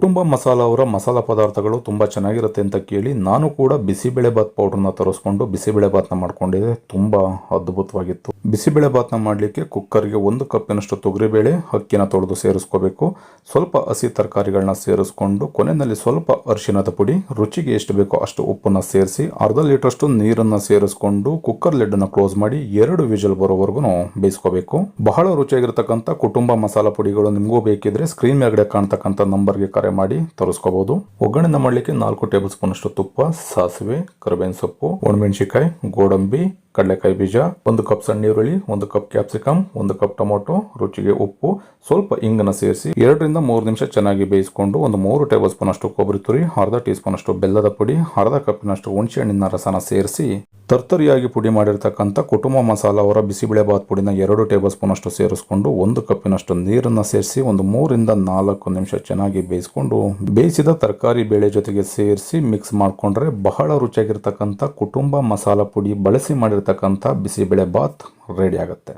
ಕುಟುಂಬ ಮಸಾಲ ಅವರ ಮಸಾಲ ಪದಾರ್ಥಗಳು ತುಂಬ ಚೆನ್ನಾಗಿರುತ್ತೆ ಅಂತ ಕೇಳಿ ನಾನು ಕೂಡ ಬಿಸಿಬೇಳೆಬಾತ್ ಪೌಡರ್ನ ತರಿಸ್ಕೊಂಡು ಬಿಸಿಬೇಳೆಬಾತ್ನ ಮಾಡ್ಕೊಂಡಿದ್ದೆ. ತುಂಬ ಅದ್ಭುತವಾಗಿತ್ತು. ಬಿಸಿಬೇಳೆಬಾತ್ನ ಮಾಡಲಿಕ್ಕೆ ಕುಕ್ಕರ್ಗೆ 1 ಕಪ್ಪಿನಷ್ಟು ತೊಗರಿಬೇಳೆ ಅಕ್ಕಿನ ತೊಳೆದು ಸೇರಿಸ್ಕೋಬೇಕು. ಸ್ವಲ್ಪ ಹಸಿ ತರಕಾರಿಗಳನ್ನ ಸೇರಿಸ್ಕೊಂಡು ಕೊನೆಯಲ್ಲಿ ಸ್ವಲ್ಪ ಅರಿಶಿಣದ ಪುಡಿ, ರುಚಿಗೆ ಎಷ್ಟು ಬೇಕೋ ಅಷ್ಟು ಉಪ್ಪನ್ನ ಸೇರಿಸಿ ಅರ್ಧ ಲೀಟರ್ಷ್ಟು ನೀರನ್ನು ಸೇರಿಸ್ಕೊಂಡು ಕುಕ್ಕರ್ ಲಿಡ್ನ ಕ್ಲೋಸ್ ಮಾಡಿ 2 ವಿಷಲ್ ಬರೋವರೆಗೂ ಬೇಯಿಸ್ಕೋಬೇಕು. ಬಹಳ ರುಚಿಯಾಗಿರ್ತಕ್ಕಂಥ ಕುಟುಂಬ ಮಸಾಲ ಪುಡಿಗಳು ನಿಮಗೂ ಬೇಕಿದ್ರೆ ಸ್ಕ್ರೀನ್ ಮೇಲ್ಗಡೆ ಕಾಣ್ತಕ್ಕಂಥ ನಂಬರ್ಗೆ ಕರೆ ಮಾಡಿ ತರಿಸ್ಕೋಬಹುದು. ಒಗ್ಗರಣೆ ಮಾಡಲಿಕ್ಕೆ 4 ಟೇಬಲ್ ಸ್ಪೂನ್ ಅಷ್ಟು ತುಪ್ಪ, ಸಾಸಿವೆ, ಕರಿಬೇವಿನ ಸೊಪ್ಪು, ಒಣಮೆಣಸಿಕಾಯಿ, ಗೋಡಂಬಿ, ಕಡಲೆಕಾಯಿ ಬೀಜ, 1 ಕಪ್ ಸಣ್ಣ ಈರುಳ್ಳಿ, 1 ಕಪ್ ಕ್ಯಾಪ್ಸಿಕಮ್, 1 ಕಪ್ ಟೊಮೊಟೊ, ರುಚಿಗೆ ಉಪ್ಪು, ಸ್ವಲ್ಪ ಇಂಗನ್ನ ಸೇರಿಸಿ 2 ರಿಂದ 3 ನಿಮಿಷ ಚೆನ್ನಾಗಿ ಬೇಯಿಸಿಕೊಂಡು 3 ಟೇಬಲ್ ಸ್ಪೂನ್ ಅಷ್ಟು ಕೊಬ್ಬರಿ ತುರಿ, ಅರ್ಧ ಟೀ ಸ್ಪೂನ್ ಅಷ್ಟು ಬೆಲ್ಲದ ಪುಡಿ, ಅರ್ಧ ಕಪ್ಪಿನಷ್ಟು ಹುಣಸೆ ಹಣ್ಣಿನ ರಸನ ಸೇರಿಸಿ ತರ್ತರಿಯಾಗಿ ಪುಡಿ ಮಾಡಿರ್ತಕ್ಕಂಥ ಕುಟುಂಬ ಮಸಾಲ ಅವರ ಬಿಸಿಬೇಳೆಬಾತ್ ಪುಡಿನ 2 ಟೇಬಲ್ ಸ್ಪೂನ್ ಅಷ್ಟು ಸೇರಿಸ್ಕೊಂಡು 1 ಕಪ್ಪಿನಷ್ಟು ನೀರನ್ನು ಸೇರಿಸಿ 3 ರಿಂದ 4 ನಿಮಿಷ ಚೆನ್ನಾಗಿ ಬೇಯಿಸಿಕೊಂಡು ಬೇಯಿಸಿದ ತರಕಾರಿ ಬೇಳೆ ಜೊತೆಗೆ ಸೇರಿಸಿ ಮಿಕ್ಸ್ ಮಾಡಿಕೊಂಡ್ರೆ ಬಹಳ ರುಚಿಯಾಗಿರ್ತಕ್ಕಂಥ ಕುಟುಂಬ ಮಸಾಲ ಪುಡಿ ಬಳಸಿ ಮಾಡಿರ್ತಕ್ಕಂಥ ಬಿಸಿಬೇಳೆಬಾತ್ ರೆಡಿ ಆಗುತ್ತೆ.